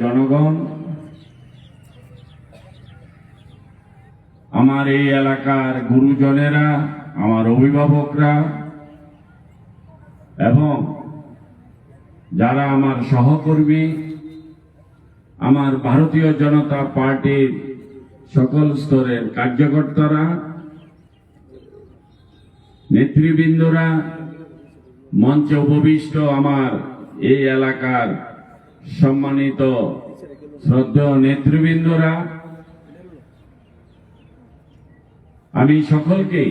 জনগণ, আমার এই এলাকার গুরুজনেরা, আমার অভিভাবকরা এবং যারা আমার সহকর্মী, আমার ভারতীয় জনতা পার্টির সকল স্তরের কার্যকর্তারা, নেতৃবৃন্দরা, মঞ্চে উপবিষ্ট আমার এই এলাকার সম্মানিত শ্রদ্ধেয় নেতৃবৃন্দরা, আমি সকলকে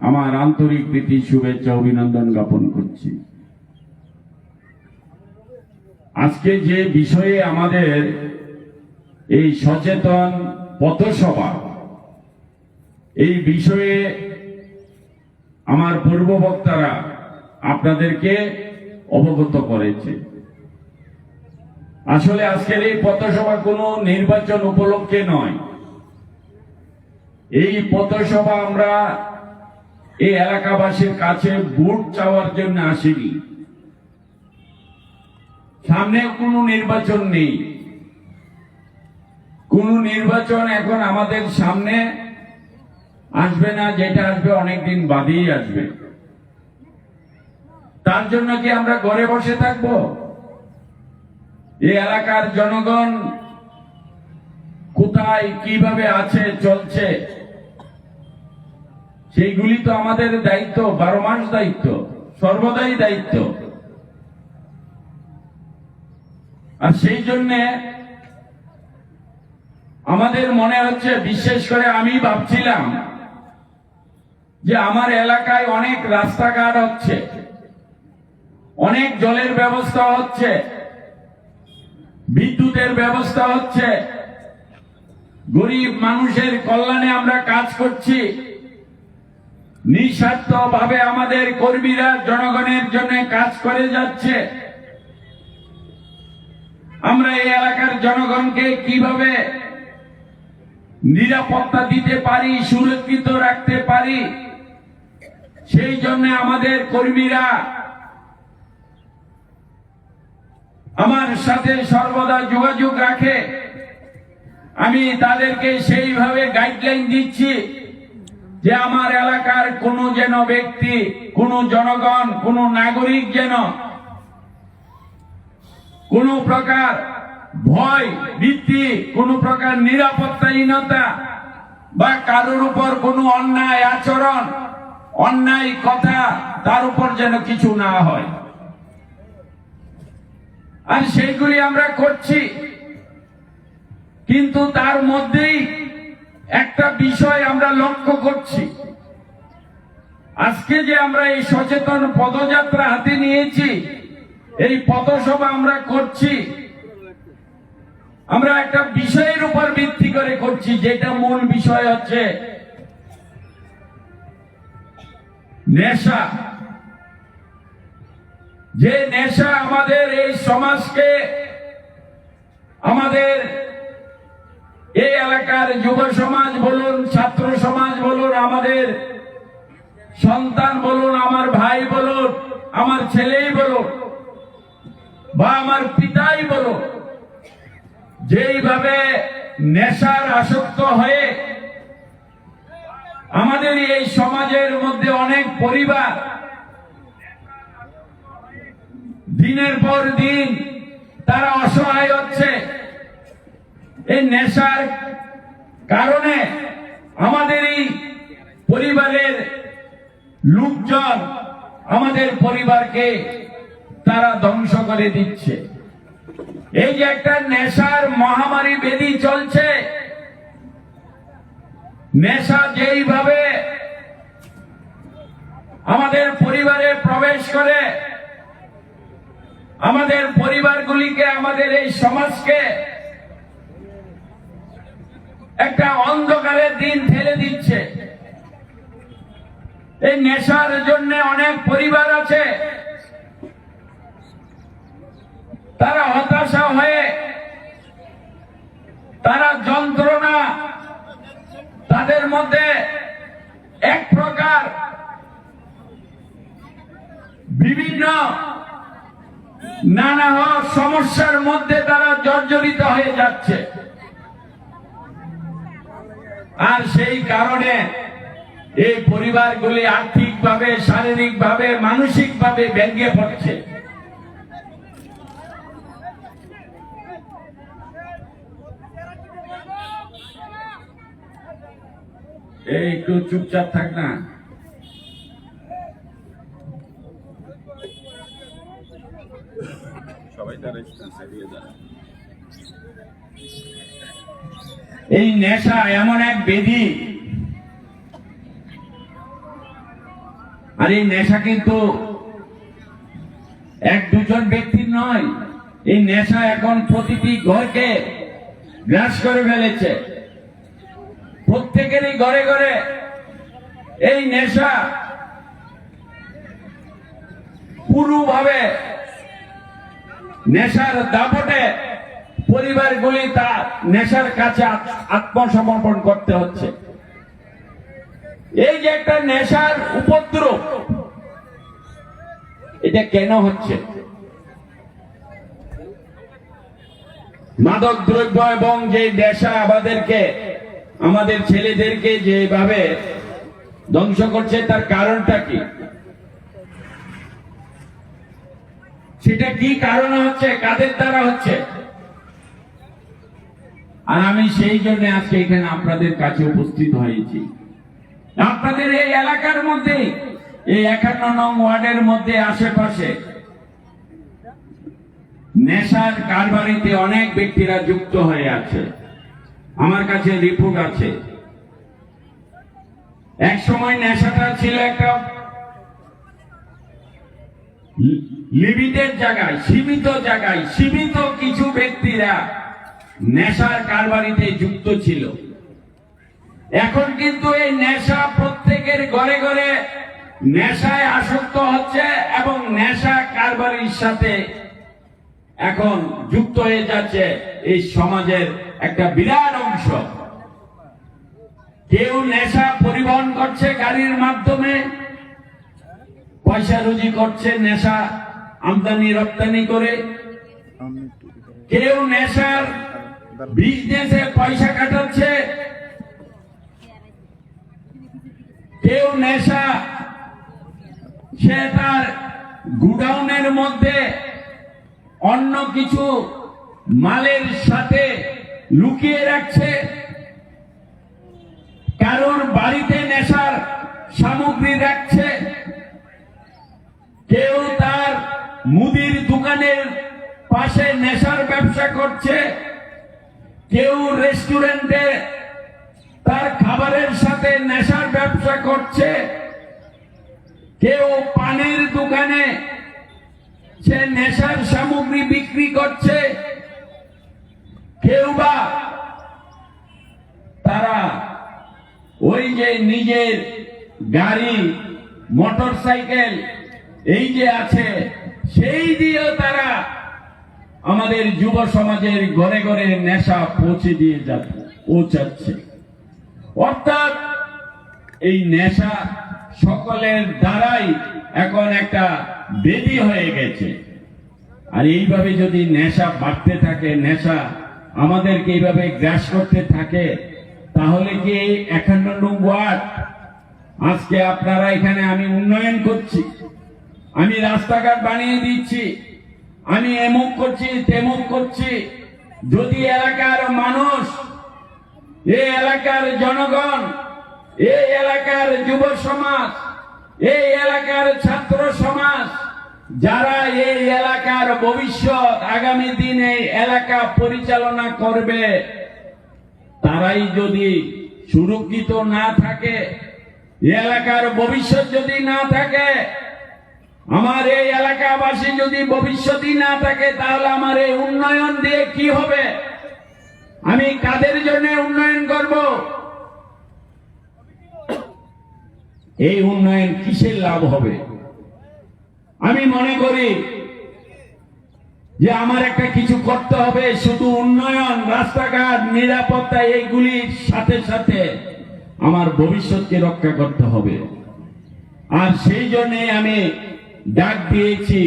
আমার আন্তরিক প্রীতি শুভেচ্ছা অভিনন্দন জ্ঞাপন করছি। আজকে যে বিষয়ে আমাদের এই সচেতন পথসভা, এই বিষয়ে আমার পূর্ব বক্তারা আপনাদেরকে অবগত করেছে। আসলে আজকের এই পথসভা কোনো নির্বাচন উপলক্ষে নয়। এই পথসভা আমরা এই এলাকাবাসীর কাছে ভোট চাওয়ার জন্য আসিনি। সামনে কোনো নির্বাচন নেই, কোন নির্বাচন এখন আমাদের সামনে আসবে না, যেটা আসবে অনেকদিন বাদেই আসবে। তার জন্য কি আমরা ঘরে বসে থাকবো? এই এলাকার জনগণ কোথায় কিভাবে আছে চলছে, সেইগুলি তো আমাদের দায়িত্ব, 12 মাস দায়িত্ব, সর্বদাই দায়িত্ব। আর সেই জন্য আমাদের মনে হচ্ছে, বিশেষ করে আমি ভাবছিলাম যে আমার এলাকায় অনেক রাস্তাঘাট হচ্ছে, অনেক জলের ব্যবস্থা হচ্ছে, বিদ্যুতের ব্যবস্থা হচ্ছে, গরিব মানুষের কল্যাণে আমরা কাজ করছি। নিঃস্বার্থ ভাবে আমাদের কর্মীরা জনগণের জন্য কাজ করে যাচ্ছে। আমরা এই এলাকার জনগণকে কিভাবে নিরাপত্তা দিতে পারি, সুরক্ষিত রাখতে পারি, সেই জন্য আমাদের কর্মীরা আমার সাথে সর্বদা যোগাযোগ রাখে। আমি তাদেরকে সেইভাবে গাইডলাইন দিচ্ছি যে আমার এলাকার কোনো যেন ব্যক্তি, কোনো জনগণ, কোনো নাগরিক যেন কোনো প্রকার ভয়, ভীতি, কোনো প্রকার নিরাপত্তাহীনতা বা কারোর উপর কোনো অন্যায় আচরণ, অন্যায় কথা তার উপর যেন কিছু না হয়। আর সেইগুলি আমরা করছি, কিন্তু তার মধ্যেই একটা বিষয় আমরা লক্ষ্য করছি। আজকে যে আমরা এই সচেতন পদযাত্রা হাতে নিয়েছি, এই পথসভা আমরা করছি, আমরা একটা বিষয়ের উপর ভিত্তি করে করছি, যেটা মূল বিষয় হচ্ছে নেশা। যে নেশা আমাদের এই সমাজকে, আমাদের এই এলাকার যুব সমাজ বলুন, ছাত্র সমাজ বলুন, আমাদের সন্তান বলুন, আমার ভাই বলুন, আমার ছেলেই বলুন বা আমার পিতাই বলুন, যেইভাবে নেশার আসক্ত হয়ে আমাদের এই সমাজের মধ্যে অনেক পরিবার দিনের পর দিন তারা অসহায় হচ্ছে। এই নেশার কারণে আমাদের এই পরিবারের লোকজন আমাদের পরিবারকে তারা ধ্বংস করে দিচ্ছে। এই যে একটা নেশার মহামারী ব্যাধি চলছে, নেশা যেইভাবে আমাদের পরিবারে প্রবেশ করে, আমাদের পরিবারগুলিকে, আমাদের এই সমাজকে একটা অন্ধকারের দিন ঠেলে দিচ্ছে। এই নেশার জন্য অনেক পরিবার আছে, তারা হতাশা হয়ে, তারা যন্ত্রণা, তাদের মধ্যে এক প্রকার বিভিন্ন নানা সমস্যার মধ্যে তারা জর্জরিত হয়ে যাচ্ছে। আর সেই কারণে এই পরিবারগুলি আর্থিকভাবে, শারীরিকভাবে, মানসিকভাবে ভেঙে পড়ছে। এই একটু চুপচাপ থাক না। এই নেশা এমন এক ব্যাধি, আর এই নেশা কিন্তু এক দুজন ব্যক্তির নয়, এই নেশা এখন প্রতিটি ঘরকে গ্রাস করে ফেলেছে। প্রত্যেকেরই ঘরে ঘরে এই নেশা পুরোভাবে নেশার দাপটে পরিবারগুলি তা নেশার কাছে আত্মসমর্পণ করতে হচ্ছে। এই যে একটা নেশার উপদ্রব, এটা কেন হচ্ছে? মাদক দ্রব্য এবং যে নেশা আমাদের ছেলেদেরকে যেভাবে ধ্বংস করছে, তার কারণটা কি? সেটা কি কারণে হচ্ছে, কাদের দ্বারা হচ্ছে? আর আমি সেই জন্য আজকে এখানে আপনাদের কাছে উপস্থিত হয়েছি। আপনাদের এই এলাকার মধ্যে, এই 51 নং ওয়ার্ডের মধ্যে আশেপাশে নেশার কারবারিতে অনেক ব্যক্তিরা যুক্ত হয়ে আছে। আমার কাছে রিপোর্ট আছে। এক সময় নেশাটা ছিল একটা লিমিটেড জায়গায়, সীমিত জায়গায়, সীমিত কিছু ব্যক্তিরা নেশার কারবারিতে যুক্ত ছিল। এখন কিন্তু এই নেশা প্রত্যেকের ঘরে ঘরে নেশায় আসক্ত হচ্ছে এবং নেশা কারবারির সাথে এখন যুক্ত হয়ে যাচ্ছে এই সমাজের একটা বিরাট অংশ। কেউ নেশা পরিবহন করছে গাড়ির মাধ্যমে, পয়সা রুজি করছে নেশা আমদানি রপ্তানি করে। কেউ নেশার বিজনেসে পয়সা কাটাচ্ছে, কেউ নেশা সে তার গুডাউনের মধ্যে অন্য কিছু মালের সাথে লুকিয়ে রাখছে, কারোর বাড়িতে নেশার সামগ্রী রাখছে, কেউ তার মুদির দোকানের পাশে নেশার ব্যবসা করছে, কেউ রেস্টুরেন্টে তার খাবারের সাথে নেশার ব্যবসা করছে, কেউ পানের দোকানে সে নেশার সামগ্রী বিক্রি করছে, কেউ বা তারা ওই যে নিজের গাড়ি, মোটর সাইকেল এই যে আছে সেই দিয়েও তারা আমাদের যুব সমাজের ঘরে ঘরে নেশা পৌঁছাচ্ছে। অর্থাৎ এই নেশা সকলের দ্বারাই এখন একটা ব্যাধি হয়ে গেছে। আর এইভাবে যদি নেশা বাড়তে থাকে, নেশা আমাদেরকে এইভাবে গ্রাস করতে থাকে, তাহলে কি এই 51 নং ওয়ার্ড, আজকে আপনারা এখানে আমি উন্নয়ন করছি, আমি রাস্তাঘাট বানিয়ে দিচ্ছি, আমি এমুক করছি তেমুক করছি, যদি এলাকার মানুষ, এই এলাকার জনগণ, এই এলাকার যুব সমাজ, এই এলাকার ছাত্র সমাজ, যারা এই এলাকার ভবিষ্যৎ, আগামী দিনে এলাকা পরিচালনা করবে, তারাই যদি সুরক্ষিত না থাকে, এলাকার ভবিষ্যৎ যদি না থাকে, আমার এই এলাকাবাসী যদি ভবিষ্যৎই না থাকে, তাহলে আমার এই উন্নয়ন দিয়ে কি হবে? আমি কাদের জন্য উন্নয়ন করব? এই উন্নয়ন কিসের লাভ হবে? আমি মনে করি যে আমার একটা কিছু করতে হবে। শুধু উন্নয়ন, রাস্তাঘাট, নিরাপত্তা এইগুলির সাথে সাথে আমার ভবিষ্যৎকে রক্ষা করতে হবে। আর সেই জন্য আমি ডাক দিয়েছি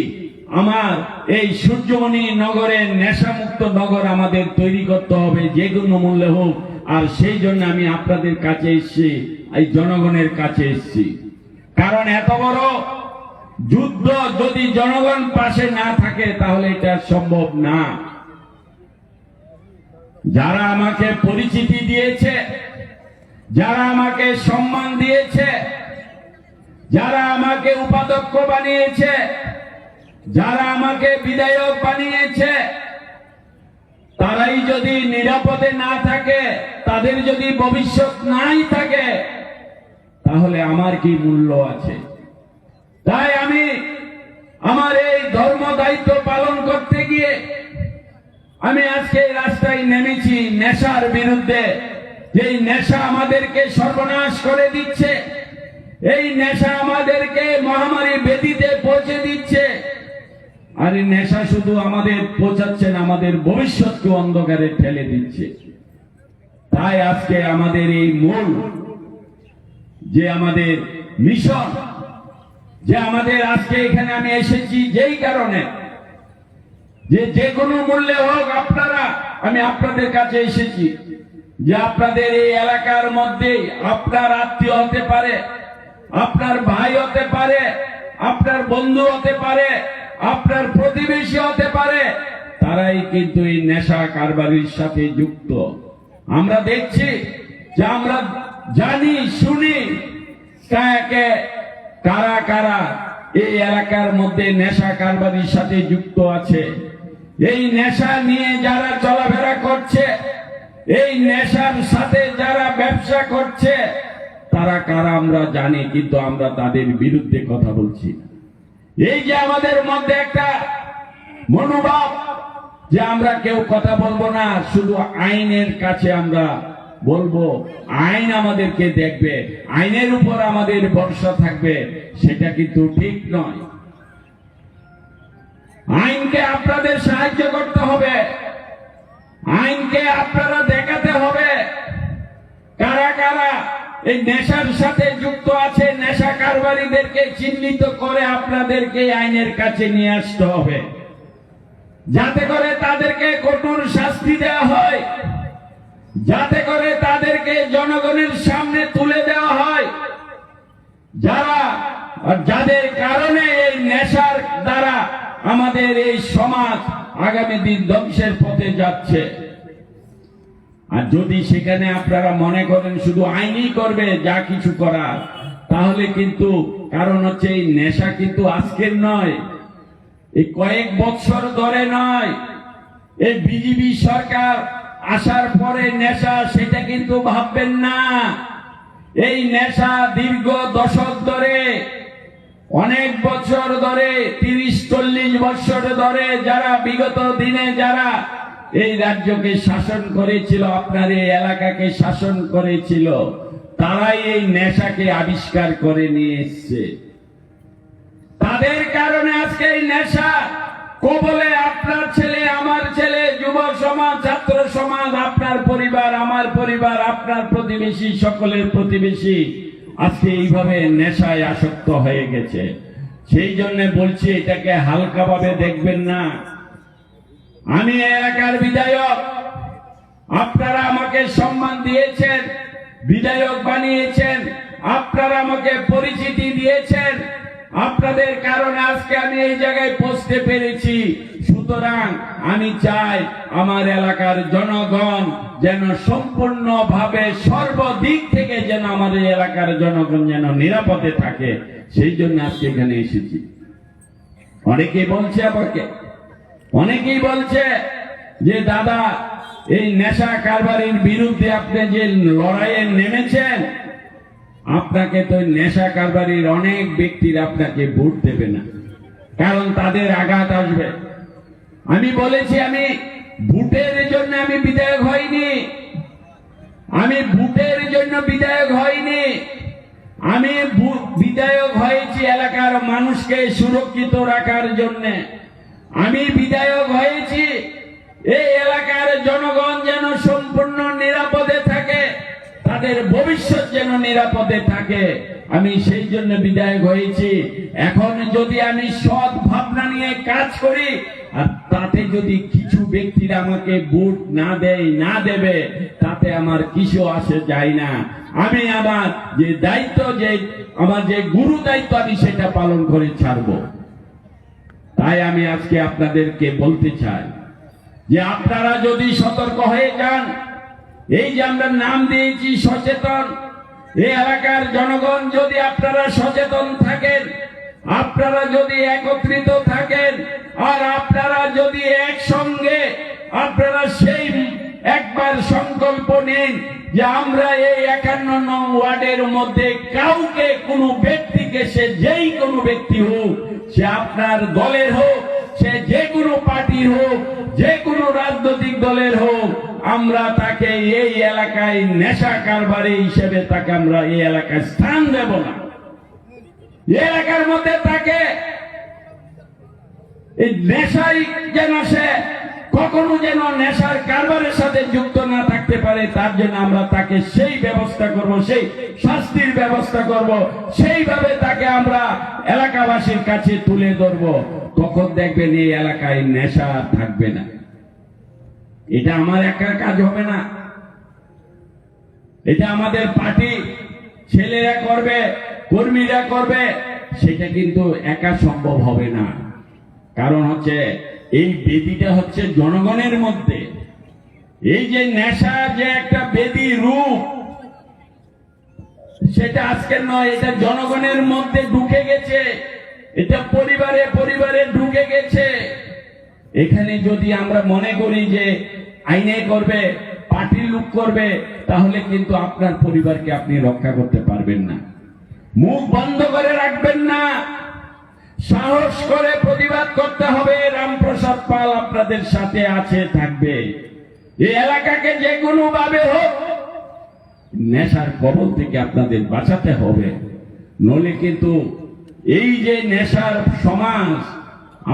আমার এই সূর্যমণি নগরের নেশামুক্ত নগর আমাদের তৈরি করতে হবে যে কোনো মূল্যে হোক। আর সেই জন্য আমি আপনাদের কাছে এসেছি, এই জনগণের কাছে এসেছি। কারণ এত বড় যুদ্ধ যদি জনগণ পাশে না থাকে তাহলে এটা সম্ভব না। যারা আমাকে পরিচিতি দিয়েছে, যারা আমাকে সম্মান দিয়েছে, যারা আমাকে উপাধ্যক্ষ বানিয়েছে, যারা আমাকে বিধায়ক বানিয়েছে, তারাই যদি নিরাপদে না থাকে, তাদের যদি ভবিষ্যৎ নাই থাকে, তাহলে আমার কি মূল্য আছে? তাই আমি আমার এই ধর্ম দায়িত্ব পালন করতে গিয়ে আমি আজকে রাস্তায় নেমেছি নেশার বিরুদ্ধে। এই নেশা আমাদেরকে সর্বনাশ করে দিচ্ছে, এই নেশা আমাদেরকে মহামারী ব্যাধিতে পৌঁছে দিচ্ছে। আর এই নেশা শুধু আমাদের পৌঁছাচ্ছে না, আমাদের ভবিষ্যৎকে অন্ধকারে ঠেলে দিচ্ছে। তাই আজকে আমাদের এই মূল যে আমাদের মিশন, যে আমাদের আজকে এখানে আমি এসেছি যেই কারণে, যে কোনো মূল্যে হোক আপনারা, আমি আপনাদের কাছে এসেছি যে আপনাদের এই এলাকার মধ্যে আপনার আত্মীয় হতে পারে, আপনার ভাই হতে পারে, আপনার বন্ধু হতে পারে, আপনার প্রতিবেশী হতে পারে, তারাই কিন্তু এই নেশা কারবারির সাথে যুক্ত। আমরা দেখছি যে আমরা জানি শুনি কারা কারা এই এলাকার মধ্যে নেশা কারবারির সাথে যুক্ত আছে। এই নেশা নিয়ে যারা চলাফেরা করছে, এই নেশার সাথে যারা ব্যবসা করছে, তারা কারা আমরা জানি, কিন্তু আমরা তাদের বিরুদ্ধে কথা বলছি। এই যে আমাদের মধ্যে একটা মনোভাব যে আমরা কেউ কথা বলবো না, শুধু আইনের কাছে আমরা বলবো, আইন আমাদেরকে দেখবে, আইনের উপর আমাদের ভরসা থাকবে, সেটা কিন্তু ঠিক নয়। আইনকে আপনাদের সাহায্য করতে হবে, আইনকে আপনারা দেখাতে হবে কারা কারা এই নেশার সাথে যুক্ত আছে। নেশা কারবারিদেরকে চিহ্নিত করে আপনাদেরকে আইনের কাছে নিয়ে আসতে হবে, যাতে করে তাদেরকে কঠোর শাস্তি দেওয়া হয়, যাতে করে তাদেরকে জনগণের সামনে তুলে দেওয়া হয়, যাদের কারণে এই নেশার দ্বারা আমাদের এই সমাজ আগামী দিন ধ্বংসের পথে যাচ্ছে। আর যদি সেখানে আপনারা মনে করেন শুধু আইনই করবে যা কিছু করার, তাহলে কিন্তু কারণ হচ্ছে এই নেশা কিন্তু আজকের নয়, এই কয়েক বছর ধরে নয়। এই বিজেপি সরকার আসার পরে নেশা সেটা কিন্তু ভাববেন না। এই নেশা দীর্ঘ দশক ধরে, অনেক বছর ধরে, 30-40 বছর ধরে যারা বিগত দিনে যারা এই রাজ্যকে শাসন করেছিল, আপনার এই এলাকাকে শাসন করেছিল, তারাই এই নেশাকে আবিষ্কার করে নিয়ে এসছে। তাদের কারণে আজকে এই নেশা কবলে আপনার ছেলে, আমার ছেলে, যুব সমাজ, ছাত্র সমাজ, আপনার পরিবার, আমার পরিবার, আপনার প্রতিবেশী, সকলের প্রতিবেশী আজকে এইভাবে নেশায় আসক্ত হয়ে গেছে। সেই জন্য বলছি এটাকে হালকাভাবে দেখবেন না। আমি এলাকার বিধায়ক, আপনারা আমাকে সম্মান দিয়েছেন, বিধায়ক বানিয়েছেন, আপনারা আমাকে পরিচিতি দিয়েছেন, আপনাদের কারণে আজকে আমি এই জায়গায় পৌঁছতে পেরেছি। সুতরাং আমি চাই আমার এলাকার জনগণ যেন সম্পূর্ণভাবে সর্বদিক থেকে যেন আমাদের এলাকার জনগণ যেন নিরাপদে থাকে, সেই জন্য আজকে এখানে এসেছি। অনেকেই বলছে আমাকে, অনেকেই বলছে যে দাদা এই নেশা কারবারির বিরুদ্ধে আপনি যে লড়াইয়ে নেমেছেন, আপনাকে তো নেশা কারবারির অনেক ব্যক্তির আপনাকে ভোট দেবে না, কারণ তাদের আঘাত আসবে। আমি বলেছি আমি ভোটের জন্য আমি বিধায়ক হইনি, আমি ভোটের জন্য বিধায়ক হইনি, আমি বিধায়ক হয়েছি এলাকার মানুষকে সুরক্ষিত রাখার জন্য। আমি বিধায়ক হয়েছি এই এলাকার জনগণ যেন সম্পূর্ণ নিরাপদে থাকে, তাদের ভবিষ্যৎ যেন নিরাপদে থাকে। আমি সেই জন্য বিধায়ক হয়েছি। এখন যদি আমি সৎ ভাবনা নিয়ে কাজ করি, আর তাতে যদি কিছু ব্যক্তিরা আমাকে ভোট না দেয়, না দেবে, তাতে আমার কিছু আসে যায় না। আমি আমার যে দায়িত্ব, যে আমার যে গুরু দায়িত্ব, আমি সেটা পালন করে ছাড়বো। তাই আমি আজকে আপনাদেরকে বলতে চাই যে আপনারা যদি সতর্ক হয়ে যান, এই যে আমরা নাম দিয়েছি সচেতন, এই এলাকার জনগণ যদি আপনারা সচেতন থাকেন, আপনারা যদি একত্রিত থাকেন, আর আপনারা যদি একসঙ্গে আপনারা সেই একবার সংকল্প নিন যে আমরা এই 51 নং ওয়ার্ডের মধ্যে কাউকে, কোনো ব্যক্তিকে, সে যেই কোনো ব্যক্তি হোক, সে আপনার দলের হোক, সে যে কোনো পার্টির হোক, যে কোনো রাজনৈতিক দলের হোক, আমরা তাকে এই এলাকায় নেশা কারবারি হিসেবে তাকে আমরা এই এলাকায় স্থান দেব না। এলাকার মধ্যে তাকে এই নেশাই যেন সে কখনো যেন নেশার কারবারের সাথে যুক্ত না থাকতে পারে, তার জন্য আমরা তাকে সেই ব্যবস্থা করব, সেই শাস্তির ব্যবস্থা করব, সেইভাবে তাকে আমরা এলাকাবাসীর কাছে তুলে ধরব। তখন দেখবেন এই এলাকায় নেশা থাকবে না। এটা আমার একার কাজ হবে না, এটা আমাদের পার্টি ছেলেরা করবে, কর্মীরা করবে। সেটা কিন্তু একা সম্ভব হবে না। কারণ হচ্ছে এই বেদিটা হচ্ছে জনগণের মধ্যে। এই যে নেশা যে একটা বেদি রূপ, সেটা আজকের নয়, এটা জনগণের মধ্যে ঢুকে গেছে, এটা পরিবারে পরিবারে ঢুকে গেছে। এখানে যদি আমরা মনে করি যে আইনে করবে, পার্টির লোক করবে, তাহলে কিন্তু আপনার পরিবারকে আপনি রক্ষা করতে পারবেন না। মুখ বন্ধ করে রাখবেন না, সাহস করে প্রতিবাদ করতে হবে। রামপ্রসাদ পাল আপনাদের সাথে আছে, থাকবে। এই এলাকাকে যে কোনো ভাবে হোক নেশার কবল থেকে আপনাদের বাঁচাতে হবে, নইলে কিন্তু এই যে নেশার সমাজ,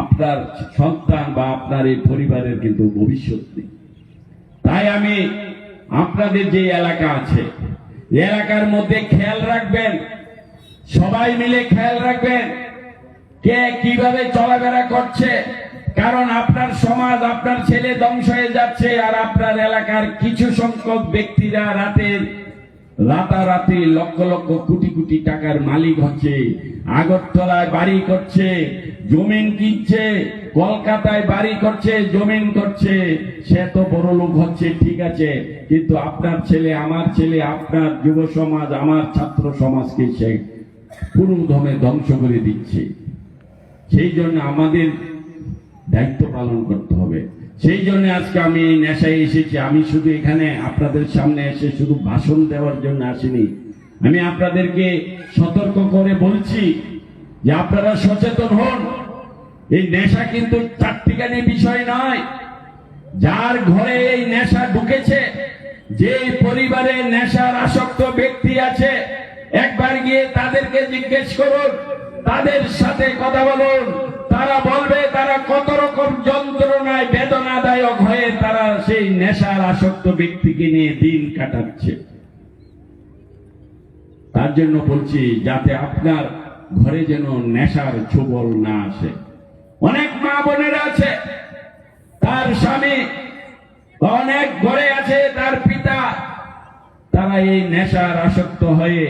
আপনার সন্তান বা আপনার এই পরিবারের কিন্তু ভবিষ্যৎ নেই। তাই আমি আপনাদের যে এলাকা আছে, এলাকার মধ্যে খেয়াল রাখবেন, সবাই মিলে খেয়াল রাখবেন কে কিভাবে চলাফেরা করছে। কারণ আপনার সমাজ, আপনার ছেলে ধ্বংস হয়ে যাচ্ছে, আর আপনার এলাকার কিছু সংখ্যক ব্যক্তিরা রাতারাতি লক্ষ লক্ষ কোটি কোটি টাকার মালিক হচ্ছে, আগরতলায় বাড়ি করছে, জমিন কিনছে, কলকাতায় বাড়ি করছে, জমিন করছে। সে তো বড় লোক হচ্ছে, ঠিক আছে, কিন্তু আপনার ছেলে, আমার ছেলে, আপনার যুব সমাজ, আমার ছাত্র সমাজকে সে পুরোদমে ধ্বংস করে দিচ্ছে। সেই জন্য আমাদের দায়িত্ব পালন করতে হবে। সেই জন্য আজকে আমি এই নেশায় এসেছি। আমি শুধু এখানে আপনাদের সামনে এসে শুধু ভাষণ দেওয়ার জন্য আসিনি। আমি আপনাদেরকে সতর্ক করে বলছি যে আপনারা সচেতন হন। এই নেশা কিন্তু চারটিখানি বিষয় নয়। যার ঘরে এই নেশা ঢুকেছে, যে পরিবারে নেশার আসক্ত ব্যক্তি আছে, একবার গিয়ে তাদেরকে জিজ্ঞেস করুন, তাদের সাথে কথা বলুন, তারা বলবে তারা কত রকম যন্ত্রণায় বেদনাদায়ক হয়ে তারা সেই নেশার আসক্ত ব্যক্তিকে নিয়ে দিন কাটাচ্ছে। তার জন্য বলছি, যাতে আপনার ঘরে যেন নেশার ছোবল না আসে। অনেক মা বোনেরা আছে, তার স্বামী অনেক ঘরে আছে, তার পিতা, তারা এই নেশার আসক্ত হয়ে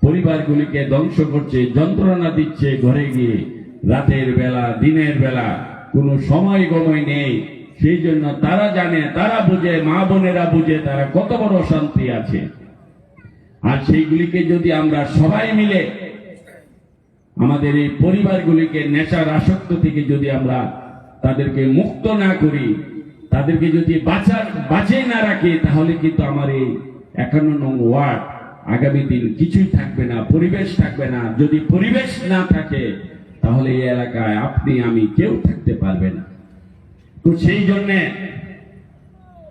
পরিবারগুলিকে ধ্বংস করছে, যন্ত্রণা দিচ্ছে। ঘরে গিয়ে রাতের বেলা, দিনের বেলা কোনো সময় গময় নেই। সেই জন্য তারা জানে, তারা বুঝে, মা বোনেরা বুঝে তারা কত বড় শান্তি আছে। আর সেইগুলিকে যদি আমরা সবাই মিলে আমাদের এই পরিবারগুলিকে নেশার আসক্ত থেকে যদি আমরা তাদেরকে মুক্ত না করি, তাদেরকে যদি বাঁচিয়ে না রাখি, তাহলে কিন্তু আমার এই 51 নং ওয়ার্ড আগামী দিন কিছুই থাকবে না, পরিবেশ থাকবে না। যদি পরিবেশ না থাকে, তাহলে এই এলাকায় আপনি আমি কেউ থাকতে পারবে না। তো সেই জন্য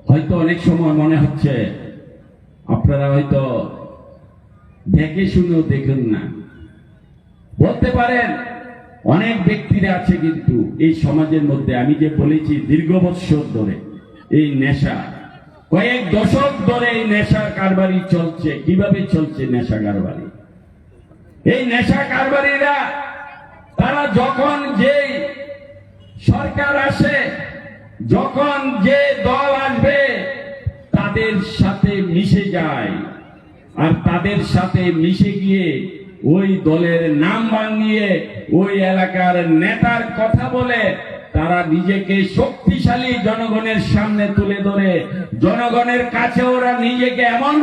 হয়তো অনেক সময় মনে হচ্ছে আপনারা হয়তো দেখে শুনেও দেখেন না, বলতে পারেন অনেক ব্যক্তিরা আছে কিন্তু এই সমাজের মধ্যে, আমি যে বলেছি দীর্ঘ বৎসর ধরে এই নেশা, কয়েক দশক ধরে এই নেশা কারবারি চলছে। কিভাবে চলছে নেশা কারবারি? এই নেশা কারবারিরা তারা যখন যে সরকার আসে, যখন যে দল আসবে তাদের সাথে মিশে যায়, আর তাদের সাথে মিশে গিয়ে ওই দলের নাম ভাঙিয়ে ওই এলাকার নেতার কথা বলে তারা নিজেকে শক্তিশালী জনগণের সামনে তুলে ধরে, জনগণের কাছে ওরা নিজেকে এমন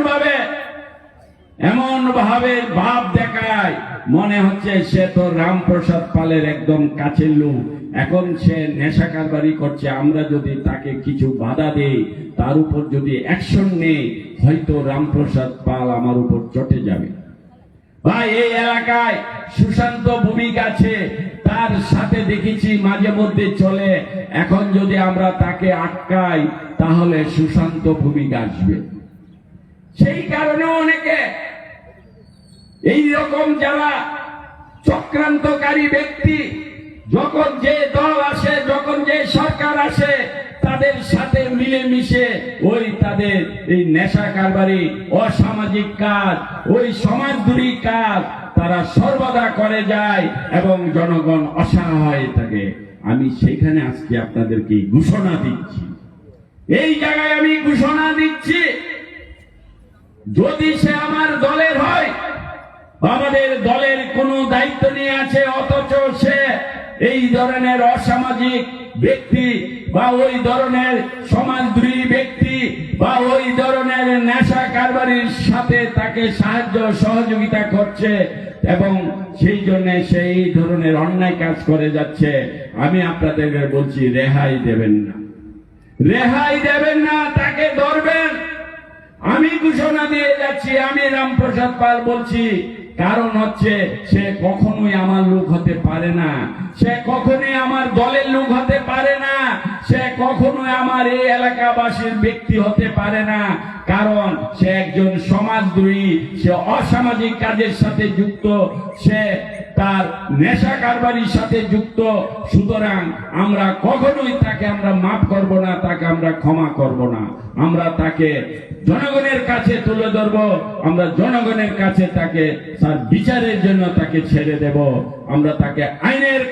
ভাবে ভাব দেখায় মনে হচ্ছে সে তো রামপ্রসাদ পালের একদম কাছের লোক, এখন সে নেশা কারবারি করছে, আমরা যদি তাকে কিছু বাধা দেই, তার উপর যদি অ্যাকশন নেই, হয়তো রামপ্রসাদ পাল আমার উপর চটে যাবে। ভাই, এই এলাকায় সুশান্ত ভূমিক আছে, তার সাথে দেখেছি মাঝে মধ্যে চলে, এখন যদি আমরা তাকে আটকাই তাহলে সুশান্ত ভূমিক আসবে। সেই কারণে অনেকে এই রকম যারা চক্রান্তকারী ব্যক্তি, যখন যে দল আসে, যখন যে সরকার আসে, তাদের সাথে মিলেমিশে ওই তাদের এই নেশা কারবারি, অসামাজিক কাজ, ওই সমাজদ্রোহী কাজ তারা সর্বদা করে যায় এবং জনগণ অসহায় থাকে। আমি সেখানে আজকে আপনাদেরকে ঘোষণা দিচ্ছি, এই জায়গায় আমি ঘোষণা দিচ্ছি, যদি সে আমার দলের হয়, আমাদের দলের কোনো দায়িত্ব নিয়ে আছে, অথচ সে এই ধরনের অসামাজিক ব্যক্তি বা ওই ধরনের সমাজদ্রোহী ব্যক্তি বা ওই ধরনের নেশা কারবারির সাথে তাকে সাহায্য সহযোগিতা করছে এবং সেই জন্য সেই ধরনের অন্যায় কাজ করে যাচ্ছে, আমি আপনাদেরকে বলছি রেহাই দেবেন না, রেহাই দেবেন না, তাকে ধরবেন। আমি ঘোষণা দিয়ে যাচ্ছি, আমি রামপ্রসাদ পাল বলছি, কারণ হচ্ছে সে কখনোই আমার লোক হতে পারে না, সে কখনোই আমার দলের লোক হতে পারে না, সে কখনোই আমার এই এলাকাবাসীর ব্যক্তি হতে পারে না, কারণ সে একজন সমাজদ্রোহী, সে অসামাজিক কাজের সাথে যুক্ত, সে তার নেশা কারবারির সাথে যুক্ত। সুতরাং আমরা কখনোই তাকে আমরা মাফ করব না, তাকে আমরা ক্ষমা করব না, আমরা তাকে জনগণের কাছে তুলে ধরব, আমরা জনগণের কাছে তাকে তার বিচারের জন্য তাকে ছেড়ে দেব, আমরা তাকে আইনের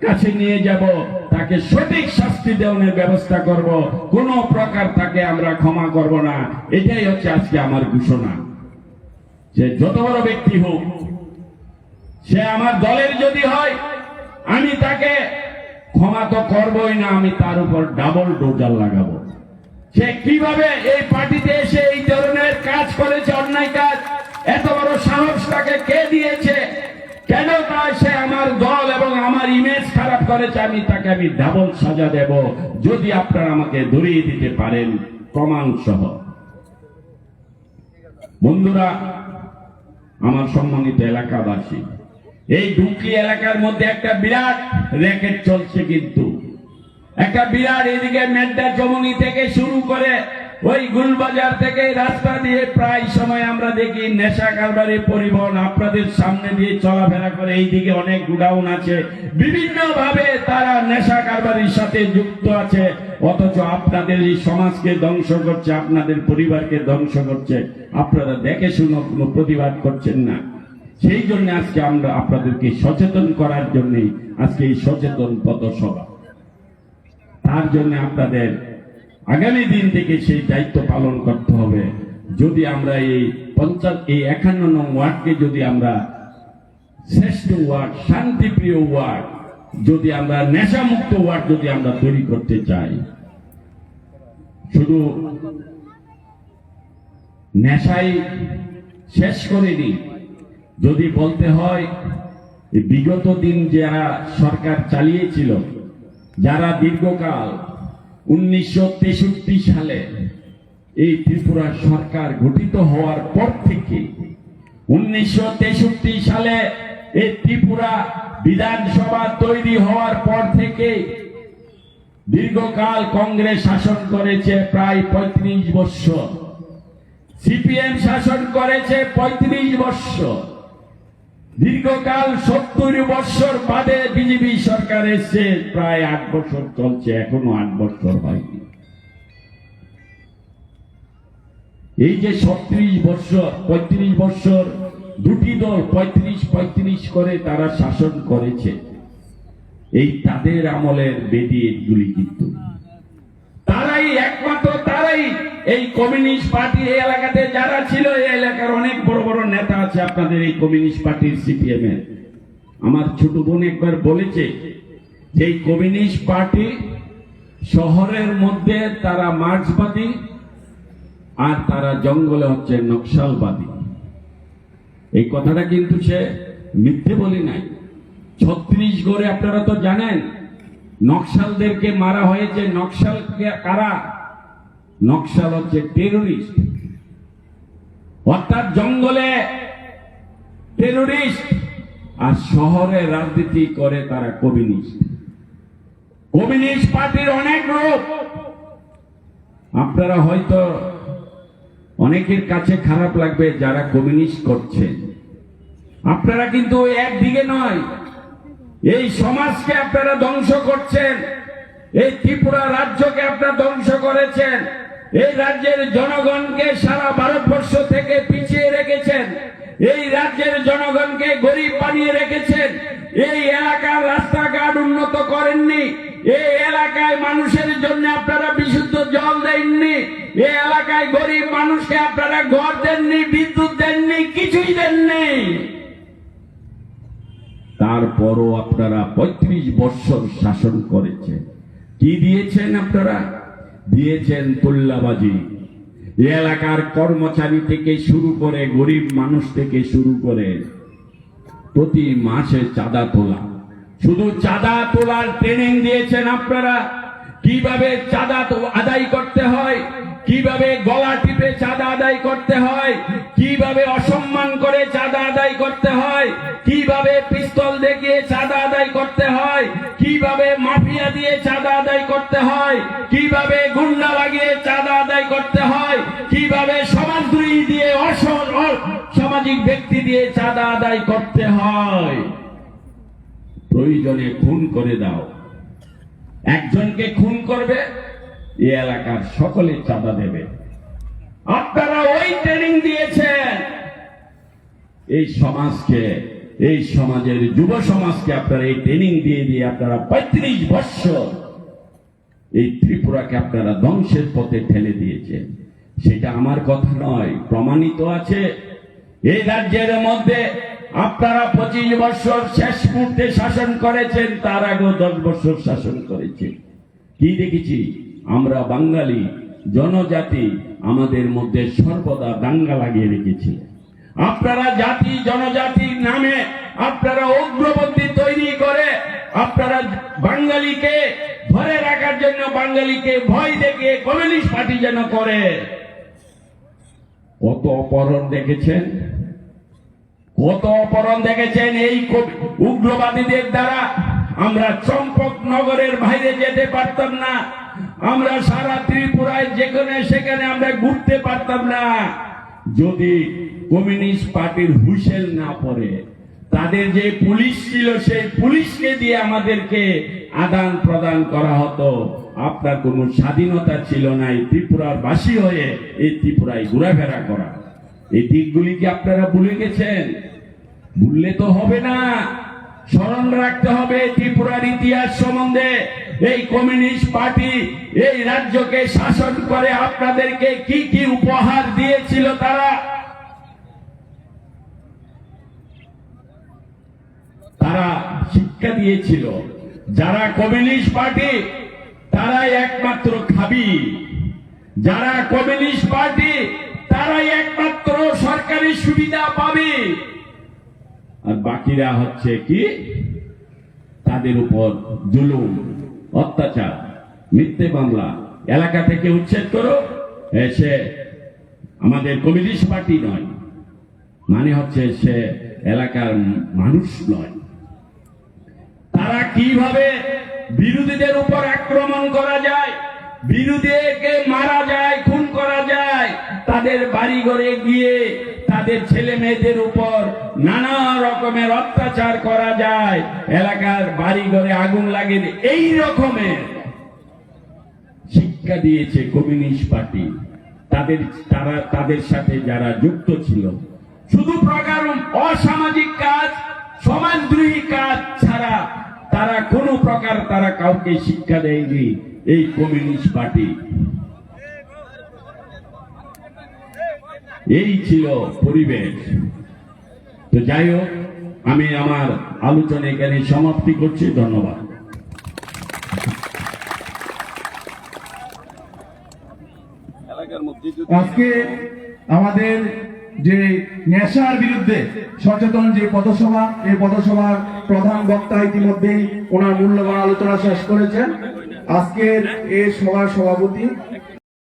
কাছে নিয়ে যাব, তাকে সঠিক শাস্তি দেওয়ার ব্যবস্থা করব, কোন প্রকার তাকে আমরা ক্ষমা করব না। এটাই হচ্ছে আজকে আমার ঘোষণা। সে যত বড় ব্যক্তি হোক, সে আমার দলের যদি হয়, আমি তাকে ক্ষমা তো করবই না, আমি তার উপর ডাবল ডোজার লাগাবো। সে কিভাবে এই পার্টিতে এসে এই ধরনের কাজ করেছে, অন্যায় কাজ, এত বড় সাহস তাকে কে দিয়েছে, কেন তাই সে আমার দল এবং আমার ইমেজ খারাপ করেছে, আমি তাকে ডাবল সাজা দেব, যদি আপনারা আমাকে ধরিয়ে দিতে পারেন প্রমাণ সহ। বন্ধুরা, আমার সম্মানিত এলাকাবাসী, এই ডুকলি এলাকার মধ্যে একটা বিরাট র্যাকেট চলছে, কিন্তু একটা বিরাট, এদিকে মেড্ডা চমনি থেকে শুরু করে ওই গুলবাজার থেকে রাস্তা দিয়ে প্রায় সময় আমরা দেখি নেশা কারবারি পরিবহন আপনাদের সামনে দিয়ে চলাফেরা করে। এইদিকে অনেক গুডাউন আছে, বিভিন্ন ভাবে তারা নেশা কারবারির সাথে যুক্ত আছে, অথচ আপনাদের এই সমাজকে ধ্বংস করছে, আপনাদের পরিবারকে ধ্বংস করছে, আপনারা দেখে শুনে কোনো প্রতিবাদ করছেন না। সেই জন্য আজকে আমরা আপনাদেরকে সচেতন করার জন্য আজকে এই সচেতন পথসভা। তার জন্য আপনাদের আগামী দিন থেকে সেই দায়িত্ব পালন করতে হবে। যদি আমরা এই 51 নং ওয়ার্ডকে যদি আমরা শ্রেষ্ঠ ওয়ার্ড, শান্তিপ্রিয় ওয়ার্ড, যদি আমরা নেশামুক্ত ওয়ার্ড যদি আমরা তৈরি করতে চাই, শুধু নেশাই শেষ করেনি, যদি বলতে হয় বিগত দিন যারা সরকার চালিয়েছিল, যারা দীর্ঘকাল 1963 সালে এই ত্রিপুরা সরকার গঠিত হওয়ার পর থেকে 1963 সালে এই ত্রিপুরা বিধানসভা তৈরি হওয়ার পর থেকে দীর্ঘকাল কংগ্রেস শাসন করেছে প্রায় 35 বছর, সিপিএম শাসন করেছে 35 বছর, দীর্ঘকাল 70 বছর বাদে বিজেপি সরকার এসে প্রায় 8 বছর চলছে, এখনো 8 বছর হয়নি। এই যে 35 বছর 35 বছর দুটি দল 35-35 করে তারা শাসন করেছে। এই তাদের আমলের বেদি এগুলি, কিন্তু তারাই একমাত্র তারাই এই কমিউনিস্ট পার্টি এই এলাকাতে যারা ছিল, এই এলাকার অনেক বড় বড় নেতা আছে আপনাদের এই কমিউনিস্ট পার্টির, সিপিএম এর। আমার ছোট বোন একবার বলেছে যে এই কমিউনিস্ট পার্টি শহরের মধ্যে তারা মার্ক্সবাদী আর তারা জঙ্গলে হচ্ছে নকশালবাদী। এই কথাটা কিন্তু সে মিথ্যে বলি নাই। ছত্তিশগড়ে আপনারা তো জানেন নকশালদেরকে মারা হয়েছে। নকশাল কারা? নকশাল হচ্ছে টেরোরিস্ট, অর্থাৎ জঙ্গলে টেরোরিস্ট, আর শহরে রাজনীতি করে তারা কমিউনিস্ট। কমিউনিস্ট পার্টির অনেক রূপ। আপনারা হয়তো অনেকের কাছে খারাপ লাগবে যারা কমিউনিস্ট করছে, আপনারা কিন্তু একদিকে নয়, এই সমাজকে আপনারা ধ্বংস করছেন। এই ত্রিপুরা রাজ্যকে আপনারা ধ্বংস করেছেন। এই রাজ্যের জনগণকে সারা ভারতবর্ষ থেকে পিছিয়ে রেখেছেন। এই রাজ্যের জনগণকে গরিব বানিয়ে রেখেছেন। এই এলাকার রাস্তাঘাট উন্নত করেননি। এই এলাকায় মানুষের জন্য আপনারা বিশুদ্ধ জল দেননি। এই এলাকায় গরিব মানুষকে আপনারা ঘর দেননি, বিদ্যুৎ দেননি, কিছুই দেননি। তারপরও আপনারা 35 বছর শাসন করেছেন। কি দিয়েছেন আপনারা? দিয়েছেন তুল্লাবাজি। এলাকার কর্মচারী থেকে শুরু করে গরিব মানুষ থেকে শুরু করে প্রতি মাসে চাঁদা তোলা। শুধু চাঁদা তোলার ট্রেনিং দিয়েছেন আপনারা, কিভাবে চাঁদা আদায় করতে হয়, কিভাবে গলা টিপে চাঁদা আদায় করতে হয়, কিভাবে অসম্মান করে চাঁদা আদায় করতে হয়, কিভাবে পিস্তল দেখিয়ে চাঁদা আদায় করতে হয়, কিভাবে মাফিয়া দিয়ে চাঁদা আদায় করতে হয়, কিভাবে গুন্ডা লাগিয়ে চাঁদা আদায় করতে হয়, কিভাবে সমাজদ্রোহী দিয়ে সামাজিক ব্যক্তি দিয়ে চাঁদা আদায় করতে হয়। প্রয়োজনে খুন করে দাও। একজনকে খুন করবে, এই এলাকার সকলে চাঁদা দেবে। আপনারা ওই ট্রেনিং দিয়েছেন এই সমাজকে, এই সমাজের যুব সমাজকে আপনারা এই ট্রেনিং দিয়ে দিয়ে আপনারা 35 বছর এই ত্রিপুরাকে আপনারা ধ্বংসের পথে ঠেলে দিয়েছেন। সেটা আমার কথা নয়, প্রমাণিত আছে। এই রাজ্যের মধ্যে আপনারা 25 বছর শেষ মুহূর্তে শাসন করেছেন, তার আগেও 10 বছর শাসন করেছেন। কি দেখেছি? আমরা বাঙালি জনজাতি আমাদের মধ্যে সর্বদা দাঙ্গা লাগিয়ে রেখেছি। আপনারা জাতি জনজাতির নামে আপনারা উগ্রপন্থী তৈরি করে আপনারা বাঙালিকে ধরে রাখার জন্য, বাঙালিকে ভয় দেখিয়ে কমিউনিস্ট পার্টি যেন করে। কত অপহরণ দেখেছেন, কত অপহরণ দেখেছেন এই উগ্রবাদীদের দ্বারা। আমরা চম্পকনগরের বাইরে যেতে পারতাম না, আমরা সারা ত্রিপুরায় যেখানে সেখানে আমরা ঘুরতে পারতাম না, যদি কমিউনিস্ট পার্টির হুইসেল না পড়ে। তাদের যে পুলিশ ছিল সেই পুলিশকে দিয়ে আমাদেরকে আদান প্রদান করা হতো। আপনার কোন স্বাধীনতা ছিল না এই ত্রিপুরার বাসী হয়ে এই ত্রিপুরায় ঘোরাফেরা করা। এই দিকগুলি কি আপনারা ভুলে গেছেন? ভুললে তো হবে না, স্মরণ রাখতে হবে ত্রিপুরার ইতিহাস সম্বন্ধে। এই কমিউনিস্ট পার্টি এই রাজ্যকে শাসন করে আপনাদেরকে কি কি উপহার দিয়েছিল। তারা শিক্ষা দিয়েছিল। যারা কমিউনিস্ট পার্টি তারাই একমাত্র খাবি, যারা কমিউনিস্ট পার্টি তারাই একমাত্র সরকারি সুবিধা পাবে, আর বাকিরা হচ্ছে কি তাদের উপর জুলুম, অত্যাচার, মিথ্যে মামলা, এলাকা থেকে উচ্ছেদ করো। সে আমাদের কমিউনিস্ট পার্টি নয়, মানে হচ্ছে সে এলাকার মানুষ নয়। তারা কিভাবে বিরোধীদের উপর আক্রমণ করা যায়, বিরোধীকে মারা যায়, খুন করা যায়, তাদের বাড়ি ঘরে গিয়ে তাদের ছেলে মেয়েদের উপর নানা রকমের অত্যাচার করা যায়, এলাকার বাড়ি ঘরে আগুন লাগিয়ে, এই রকমের শিক্ষা দিয়েছে কমিউনিস্ট পার্টি। তাদের সাথে যারা যুক্ত ছিল শুধু প্রকার অসামাজিক কাজ, সমাজদ্রোহী কাজ ছাড়া তারা কোনো প্রকার তারা কাউকে শিক্ষা দেয়নি এই কমিউনিস্ট পার্টি। এই ছিল পরিবেশ। তো যাই হোক, আমি আমার আলোচনা এখানে সমাপ্তি করছি। ধন্যবাদ। আজকে আমাদের যে নেশার বিরুদ্ধে সচেতন যে পথসভা, এই পথসভার প্রধান বক্তা ইতিমধ্যেই ওনার মূল্যবান আলোচনা শেষ করেছেন। আজকের এই সভার সভাপতি